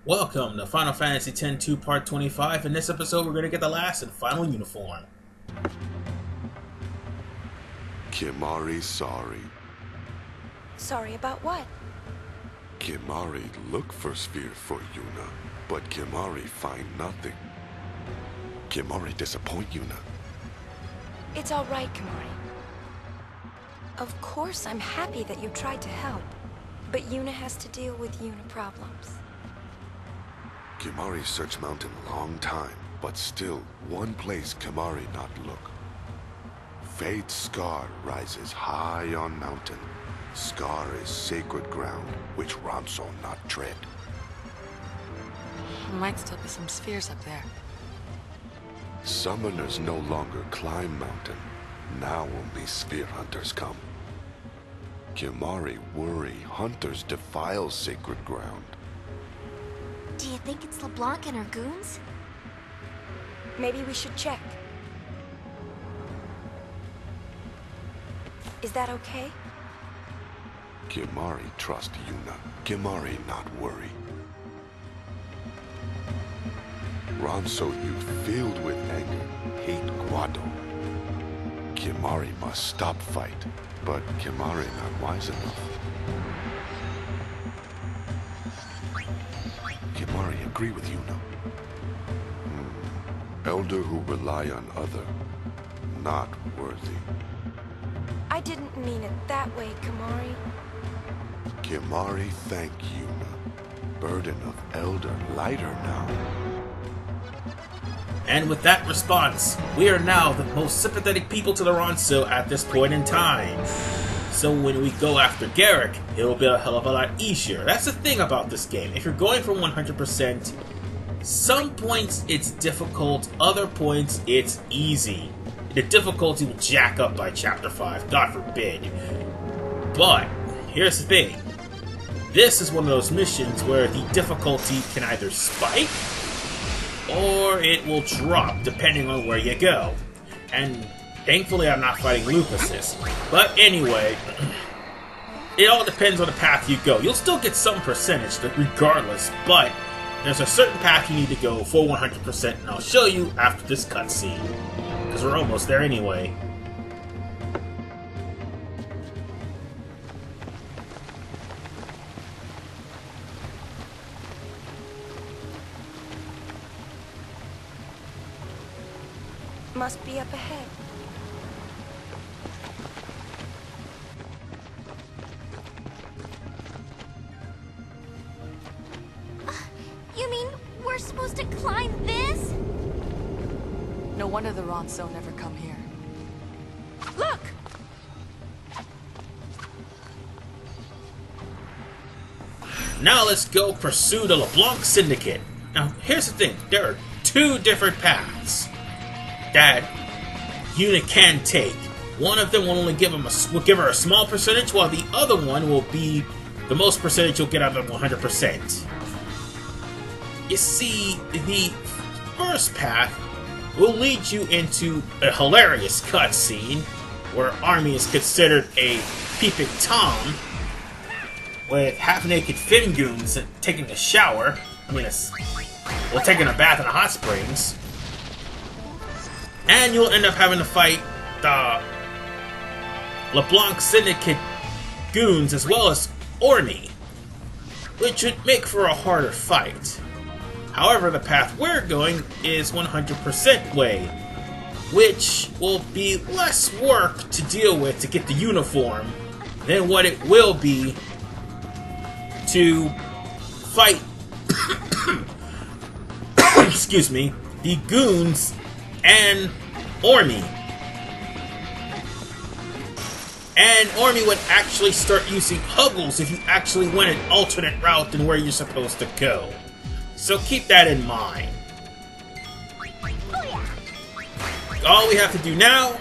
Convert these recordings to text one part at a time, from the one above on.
Welcome to Final Fantasy X-2 Part 25. In this episode, we're going to get the last and final uniform. Kimahri sorry. Sorry about what? Kimahri look for sphere for Yuna, but Kimahri find nothing. Kimahri disappoint Yuna. It's all right, Kimahri. Of course, I'm happy that you tried to help, but Yuna has to deal with Yuna problems. Kimahri search mountain long time, but still one place Kimahri not look. Fate's scar rises high on mountain. Scar is sacred ground, which Ranso not tread. Might still be some spheres up there. Summoners no longer climb mountain. Now only sphere hunters come. Kimahri worry hunters defile sacred ground. Do you think it's Leblanc and her goons? Maybe we should check. Is that okay? Kimahri trust Yuna. Kimahri not worry. Ranso youth filled with anger, hate Guado. Kimahri must stop fight, but Kimahri not wise enough. Kimahri agree with Yuna. Elder who rely on other, not worthy. I didn't mean it that way, Kimahri. Kimahri thank Yuna. Burden of elder lighter now. And with that response, we are now the most sympathetic people to the Ranso at this point in time. So when we go after Garrick, it'll be a hell of a lot easier. That's the thing about this game. If you're going for 100%, some points it's difficult, other points it's easy. The difficulty will jack up by Chapter 5, God forbid. But, here's the thing. This is one of those missions where the difficulty can either spike, or it will drop, depending on where you go. And thankfully I'm not fighting Lupuses. But anyway, it all depends on the path you go. You'll still get some percentage regardless, but there's a certain path you need to go for 100%, and I'll show you after this cutscene. Because we're almost there anyway. Must be up ahead. You mean we're supposed to climb this? No wonder the Ranso never come here. Look! Now let's go pursue the Leblanc Syndicate. Now, here's the thing. There are two different paths that Yuna can take. One of them will only give her a small percentage, while the other one will be the most percentage you'll get out of 100%. You see, the first path will lead you into a hilarious cutscene where Army is considered a peeping Tom with half-naked Finn goons taking a shower. Taking a bath in the hot springs. And you'll end up having to fight the LeBlanc Syndicate goons as well as Orny, which would make for a harder fight. However, the path we're going is 100% way, which will be less work to deal with to get the uniform than what it will be to fight excuse me, the goons and Ormy. And Ormy would actually start using Huggles if you actually went an alternate route than where you're supposed to go. So keep that in mind. All we have to do now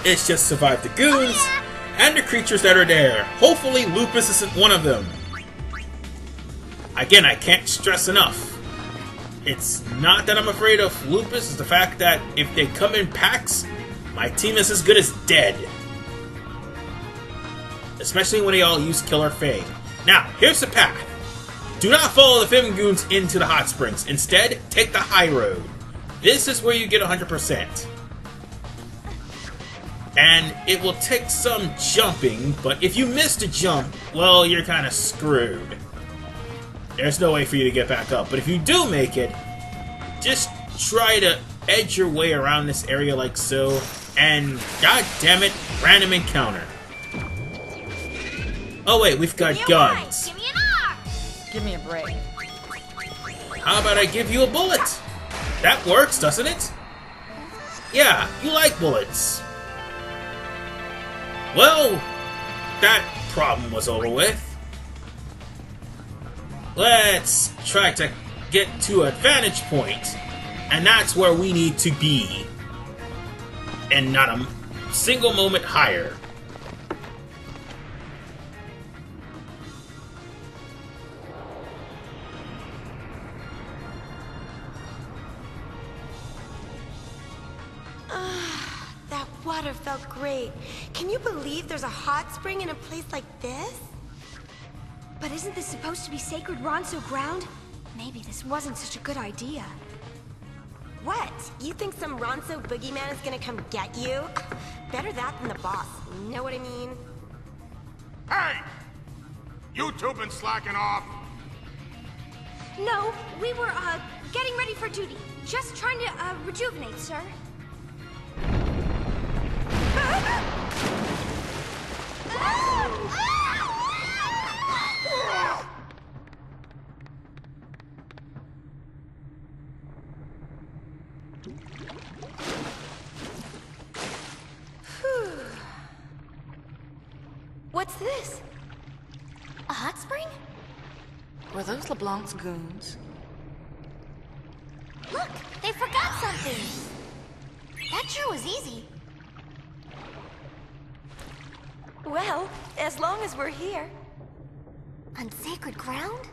is just survive the goons and the creatures that are there. Hopefully Lupus isn't one of them. Again, I can't stress enough. It's not that I'm afraid of Lupus, it's the fact that if they come in packs, my team is as good as dead. Especially when they all use Killer Fang. Now, here's the path. Do not follow the Fimbulgoons into the hot springs. Instead, take the high road. This is where you get 100%. And it will take some jumping, but if you miss the jump, well, you're kind of screwed. There's no way for you to get back up. But if you do make it, just try to edge your way around this area like so, and god damn it, random encounter. Oh wait, we've got guns. Give me an R! Give me a break. How about I give you a bullet? That works, doesn't it? Yeah, you like bullets. Well, that problem was over with. Let's try to get to a vantage point, and that's where we need to be. And not a single moment higher. That water felt great. Can you believe there's a hot spring in a place like this? But isn't this supposed to be sacred Ronso ground? Maybe this wasn't such a good idea. What? You think some Ronso boogeyman is gonna come get you? Better that than the boss. Know what I mean? Hey! You two been slacking off? No, we were, getting ready for duty. Just trying to, rejuvenate, sir. What's this? A hot spring? Were those Leblanc's goons? Look, they forgot something. That sure was easy. Well, as long as we're here. On sacred ground?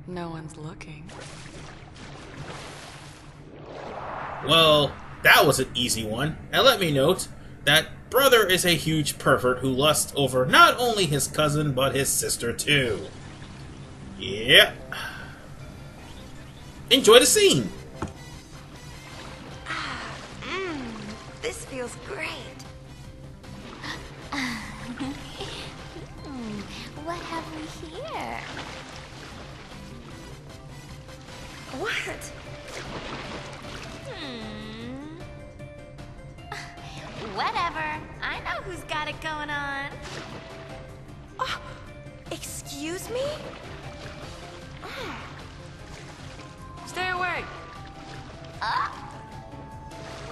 No one's looking. Well, that was an easy one. And let me note that Brother is a huge pervert who lusts over not only his cousin, but his sister too. Yep. Enjoy the scene! This feels great. What have we here? What? Whatever. I know who's got it going on. Oh, excuse me? Stay away!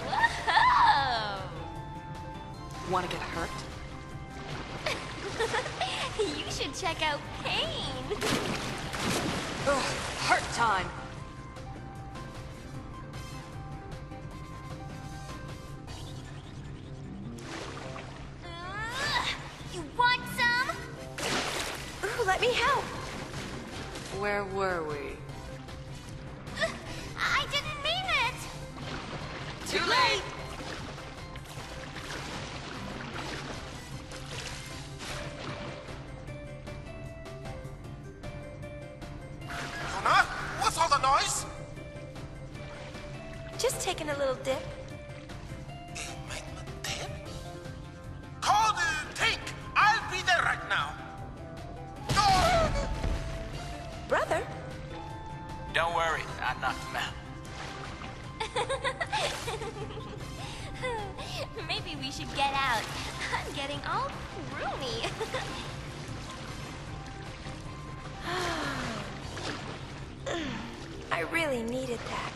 Whoa! Want to get hurt? You should check out Pain. Ugh, hurt time! You want some? Ooh, let me help. Where were we? I didn't mean it. Too late! Luna? What's all the noise? Just taking a little dip. Call the tank. I'll be there right now. Brother? Don't worry, I knocked him out. Maybe we should get out. I'm getting all roomy. I really needed that.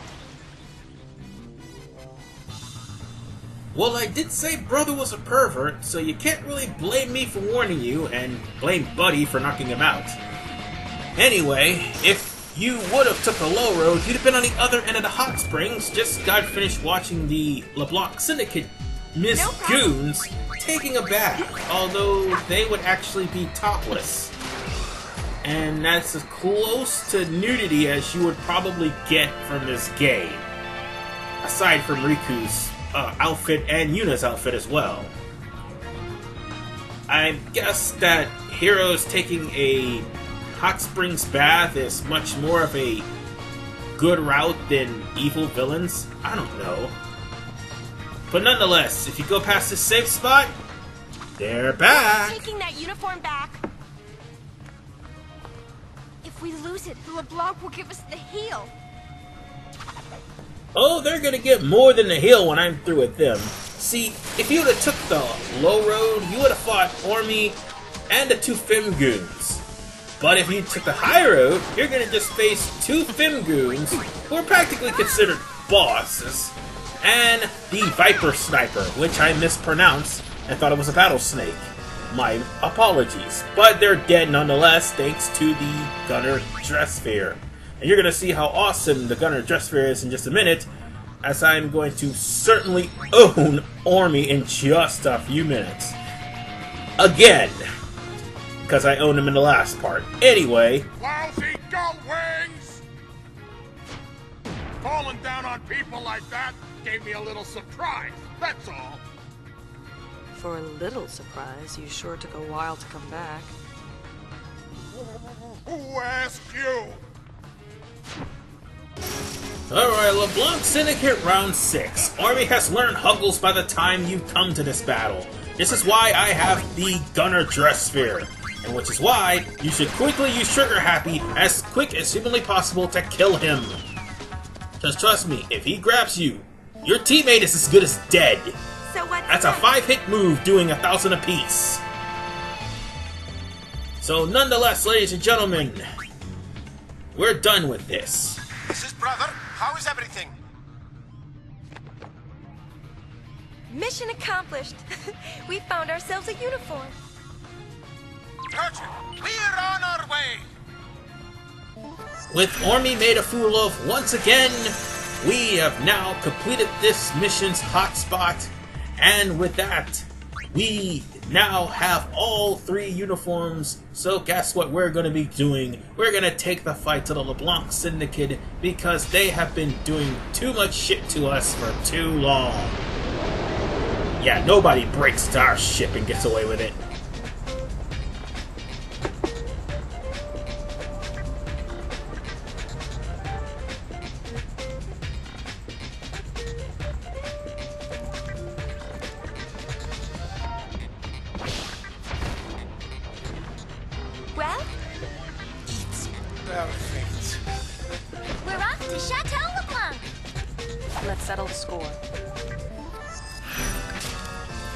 Well, I did say Brother was a pervert, so you can't really blame me for warning you, and blame Buddy for knocking him out. Anyway, if you would have took the low road, you'd have been on the other end of the hot springs. Just got finished watching the Leblanc Syndicate Miss Goons taking a bath, although they would actually be topless. And that's as close to nudity as you would probably get from this game. Aside from Riku's outfit and Yuna's outfit as well. I guess that Hiro's taking a Hot Springs Bath is much more of a good route than evil villains? I don't know. But nonetheless, if you go past this safe spot, they're back! Taking that uniform back. If we lose it, Leblanc will give us the heel. Oh, they're gonna get more than the heel when I'm through with them. See, if you would've took the low road, you would've fought Ormy and the 2 Fimgoons. But if you took the high road, you're gonna just face 2 Fimgoons, who are practically considered bosses, and the Viper Sniper, which I mispronounced and thought it was a battle snake. My apologies. But they're dead nonetheless, thanks to the Gunner Dress Sphere. And you're gonna see how awesome the Gunner Dress Sphere is in just a minute, as I'm going to certainly own Ormy in just a few minutes. Again! Because I owned him in the last part. Anyway... Lousy Gullwings! Falling down on people like that gave me a little surprise, that's all. For a little surprise, you sure took a while to come back. Who asked you? Alright, Leblanc Syndicate Round 6. Ormy has learned Huggles by the time you come to this battle. This is why I have the Gunner Dress Sphere. And which is why you should quickly use Trigger Happy as quick as humanly possible to kill him. Just trust me, if he grabs you, your teammate is as good as dead. So what's That's a next? 5-hit move doing 1,000 apiece. So nonetheless, ladies and gentlemen, we're done with this. This is brother. How is everything? Mission accomplished. We found ourselves a uniform. Roger. We're on our way. With Ormy made a fool of once again, we have now completed this mission's hotspot, and with that, we now have all 3 uniforms. So guess what we're going to be doing? We're going to take the fight to the Leblanc Syndicate because they have been doing too much shit to us for too long. Yeah, nobody breaks into our ship and gets away with it. Well, It's perfect. We're off to Chateau Leblanc. Let's settle the score.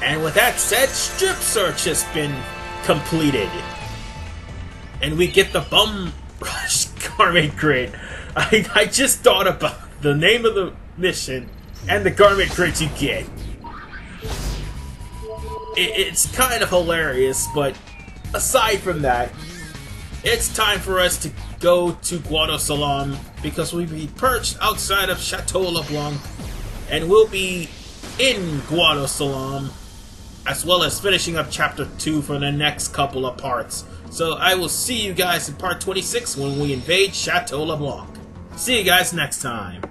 And with that said, strip search has been completed. And we get the Bum Rush Garment Crate. I just thought about the name of the mission and the Garment Crate you get. It's kind of hilarious, but aside from that, it's time for us to go to Guadalcanal because we'll be perched outside of Chateau Leblanc, and we'll be in Guadalcanal, as well as finishing up Chapter 2 for the next couple of parts. So I will see you guys in Part 26 when we invade Chateau Leblanc. See you guys next time.